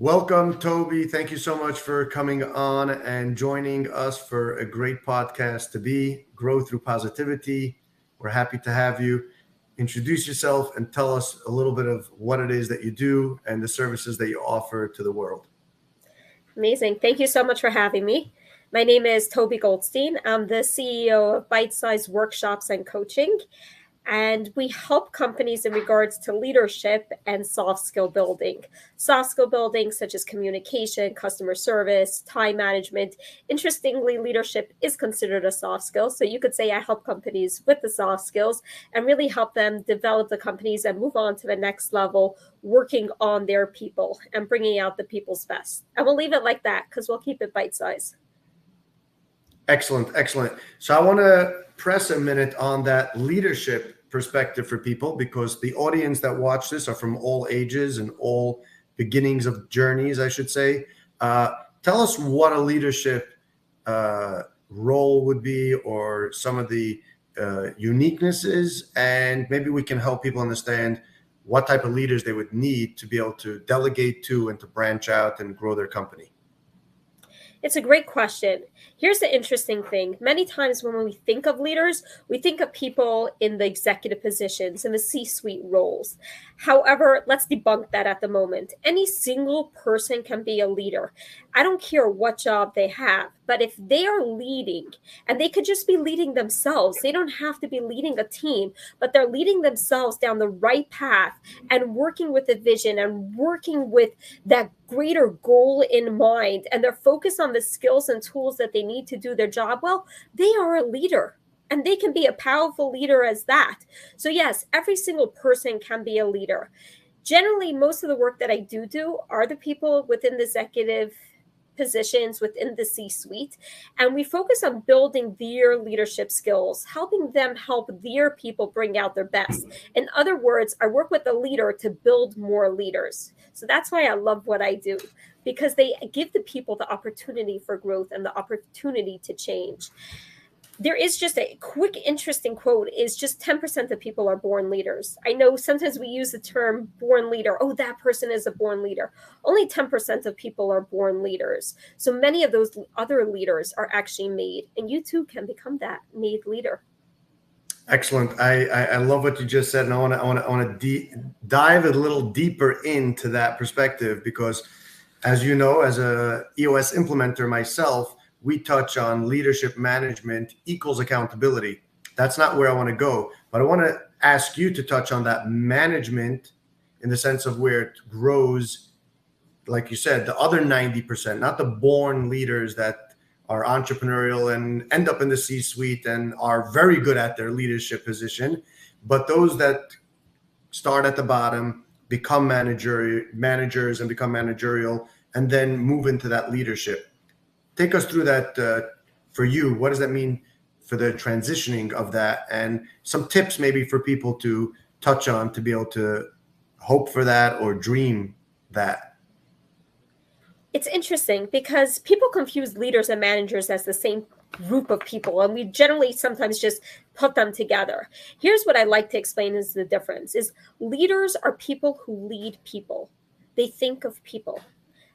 Welcome, Toby. Thank you so much for coming on and joining us for a great podcast to be Grow Through Positivity. We're happy to have you. Introduce yourself and tell us a little bit of what it is that you do and the services that you offer to the world. Amazing. Thank you so much for having me. My name is Toby Goldstein. I'm the CEO of Bite Size Workshops and Coaching, and we help companies in regards to leadership and soft skill building. Soft skill building such as communication, customer service, time management. Interestingly, leadership is considered a soft skill. So you could say I help companies with the soft skills and really help them develop the companies and move on to the next level, working on their people and bringing out the people's best. And we'll leave it like that because we'll keep it bite-sized. Excellent. So I want to press a minute on that leadership perspective for people, because the audience that watch this are from all ages and all beginnings of journeys, I should say. Tell us what a leadership role would be, or some of the uniquenesses, and maybe we can help people understand what type of leaders they would need to be able to delegate to and to branch out and grow their company. It's a great question. Here's the interesting thing. Many times when we think of leaders, we think of people in the executive positions, in the C-suite roles. However, let's debunk that at the moment. Any single person can be a leader. I don't care what job they have, but if they are leading, and they could just be leading themselves, they don't have to be leading a team, but they're leading themselves down the right path and working with a vision and working with that greater goal in mind, and they're focused on the skills and tools that they need to do their job well, they are a leader. And they can be a powerful leader as that. So yes, every single person can be a leader. Generally, most of the work that I do are the people within the executive positions within the C-suite, and we focus on building their leadership skills, helping them help their people bring out their best. In other words, I work with a leader to build more leaders. So that's why I love what I do, because they give the people the opportunity for growth and the opportunity to change. There is just a quick, interesting quote is just 10% of people are born leaders. I know sometimes we use the term born leader. Oh, that person is a born leader. Only 10% of people are born leaders. So many of those other leaders are actually made, and you too can become that made leader. Excellent. I love what you just said, and I want to dive a little deeper into that perspective, because as you know, as a EOS implementer myself, we touch on leadership management equals accountability. That's not where I want to go, but I want to ask you to touch on that management in the sense of where it grows, like you said, the other 90%, not the born leaders that are entrepreneurial and end up in the C-suite and are very good at their leadership position, but those that start at the bottom, become managers and become managerial, and then move into that leadership. Take us through that for you. What does that mean for the transitioning of that, and some tips maybe for people to touch on to be able to hope for that or dream that? It's interesting because people confuse leaders and managers as the same group of people, and we generally sometimes just put them together. Here's what I like to explain is the difference is leaders are people who lead people. They think of people.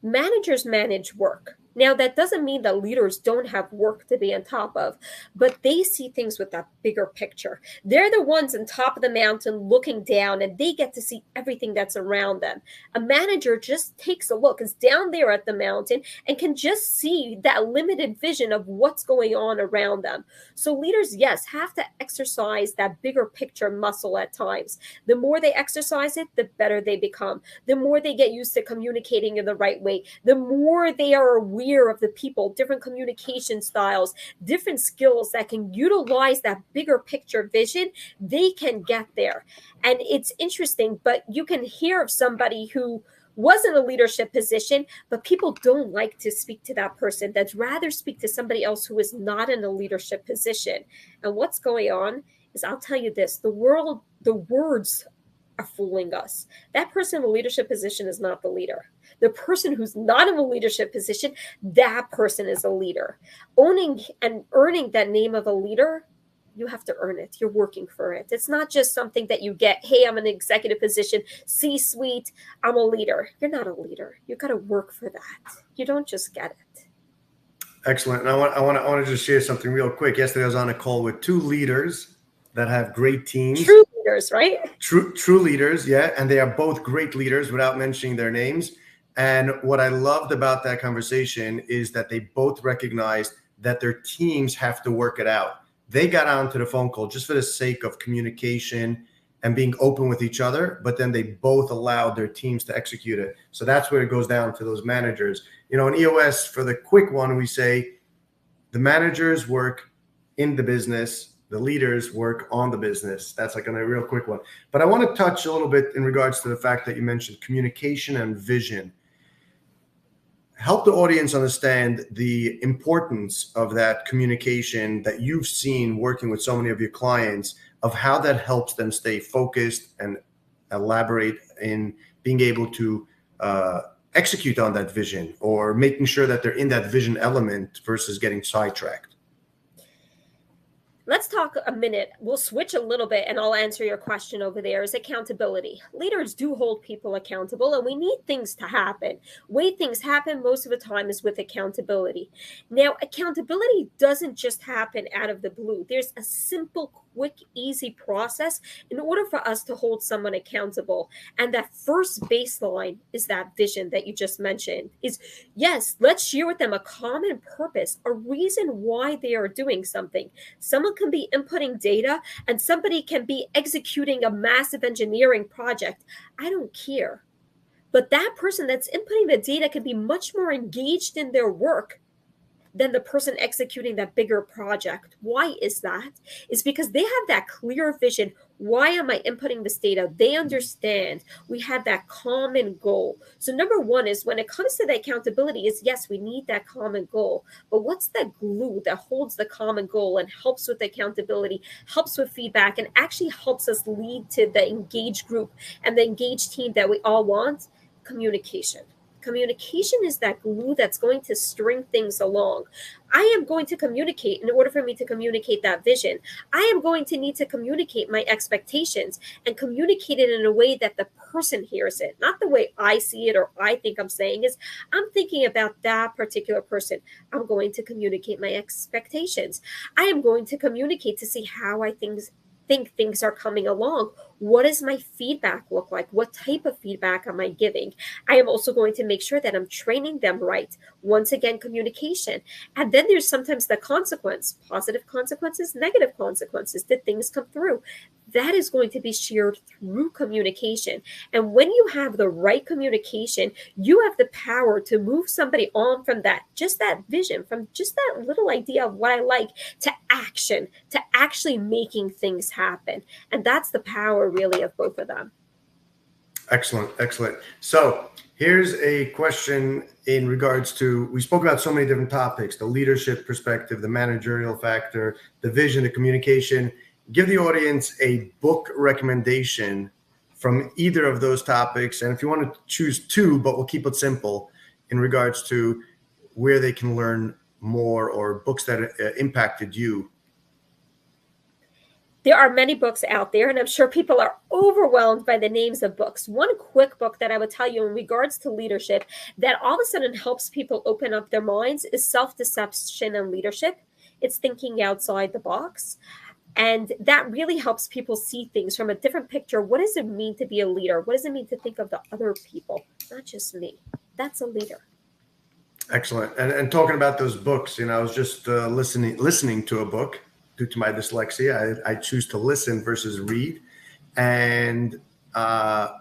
Managers manage work. Now, that doesn't mean that leaders don't have work to be on top of, but they see things with that bigger picture. They're the ones on top of the mountain looking down, and they get to see everything that's around them. A manager just takes a look, is down there at the mountain, and can just see that limited vision of what's going on around them. So leaders, yes, have to exercise that bigger picture muscle at times. The more they exercise it, the better they become. The more they get used to communicating in the right way, the more they are aware of the people, different communication styles, different skills that can utilize that bigger picture vision, they can get there. And it's interesting, but you can hear of somebody who was in a leadership position, but people don't like to speak to that person. They'd rather speak to somebody else who is not in a leadership position. And what's going on is, I'll tell you this, the words are fooling us. That person in a leadership position is not the leader. The person who's not in a leadership position, that person is a leader. Owning and earning that name of a leader You have to earn it. You're working for it. It's not just something that you get. Hey, I'm an executive position, C-suite, I'm a leader. You're not a leader. You got to work for that. You don't just get it. Excellent. And I want to just share something real quick. Yesterday, I was on a call with two leaders that have great teams. True leaders, right? True leaders, yeah. And they are both great leaders without mentioning their names. And what I loved about that conversation is that they both recognized that their teams have to work it out. They got onto the phone call just for the sake of communication and being open with each other, but then they both allowed their teams to execute it. So that's where it goes down to those managers. In EOS, for the quick one, we say the managers work in the business, the leaders work on the business. That's like a real quick one. But I want to touch a little bit in regards to the fact that you mentioned communication and vision. Help the audience understand the importance of that communication that you've seen working with so many of your clients, of how that helps them stay focused and elaborate in being able to execute on that vision, or making sure that they're in that vision element versus getting sidetracked. Let's talk a minute. We'll switch a little bit and I'll answer your question over there. Is accountability. Leaders do hold people accountable, and we need things to happen. Way things happen most of the time is with accountability. Now, accountability doesn't just happen out of the blue. There's a simple, quick, easy process in order for us to hold someone accountable. And that first baseline is that vision that you just mentioned. Is, yes, let's share with them a common purpose, a reason why they are doing something. Someone can be inputting data and somebody can be executing a massive engineering project. I don't care. But that person that's inputting the data can be much more engaged in their work than the person executing that bigger project. Why is that? It's because they have that clear vision. Why am I inputting this data? They understand. We have that common goal. So number one is, when it comes to the accountability, is yes, we need that common goal. But what's the glue that holds the common goal and helps with accountability, helps with feedback, and actually helps us lead to the engaged group and the engaged team that we all want? Communication. Communication is that glue that's going to string things along. I am going to communicate in order for me to communicate that vision. I am going to need to communicate my expectations and communicate it in a way that the person hears it, not the way I see it or I think I'm saying is. I'm thinking about that particular person. I'm going to communicate my expectations. I am going to communicate to see how I think things are coming along. What does my feedback look like? What type of feedback am I giving? I am also going to make sure that I'm training them right. Once again, communication. And then there's sometimes the consequence, positive consequences, negative consequences. Did things come through? That is going to be shared through communication. And when you have the right communication, you have the power to move somebody on from that, just that vision, from just that little idea of what I like, to action, to actually making things happen. And that's the power really of both of them. Excellent. So here's a question in regards to, we spoke about so many different topics: the leadership perspective, the managerial factor, the vision, the communication. Give the audience a book recommendation from either of those topics. And if you want to choose two, but we'll keep it simple, in regards to where they can learn more, or books that impacted you. There are many books out there, and I'm sure people are overwhelmed by the names of books. One quick book that I would tell you in regards to leadership that all of a sudden helps people open up their minds is Self-Deception and Leadership. It's thinking outside the box. And that really helps people see things from a different picture. What does it mean to be a leader? What does it mean to think of the other people, not just me? That's a leader. Excellent. And talking about those books, I was just listening to a book. Due to my dyslexia, I choose to listen versus read. And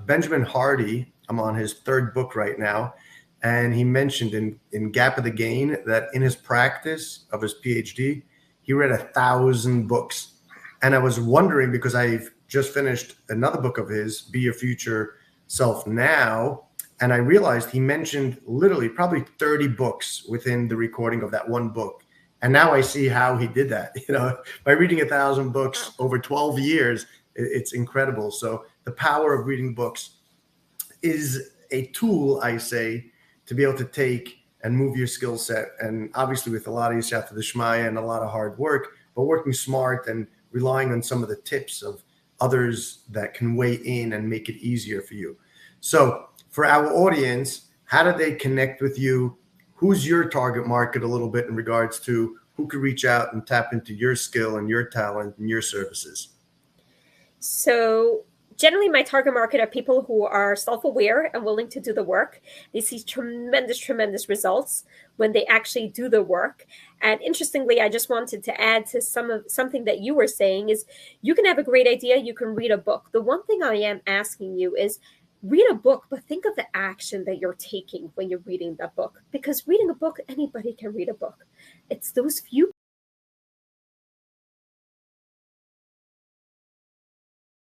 Benjamin Hardy, I'm on his third book right now, and he mentioned in Gap of the Gain that in his practice of his PhD, he read 1,000 books. And I was wondering, because I've just finished another book of his, Be Your Future Self Now, and I realized he mentioned literally probably 30 books within the recording of that one book. And now I see how he did that. By reading 1,000 books over 12 years, it's incredible. So the power of reading books is a tool, I say, to be able to take and move your skill set. And obviously with a lot of Yisata D'Shmaya and a lot of hard work, but working smart and relying on some of the tips of others that can weigh in and make it easier for you. So for our audience, how do they connect with you? Who's your target market a little bit in regards to who could reach out and tap into your skill and your talent and your services? So generally my target market are people who are self-aware and willing to do the work. They see tremendous results when they actually do the work. And interestingly, I just wanted to add to something that you were saying is you can have a great idea, you can read a book. The one thing I am asking you is read a book, but think of the action that you're taking when you're reading that book, because reading a book, anybody can read a book. It's those few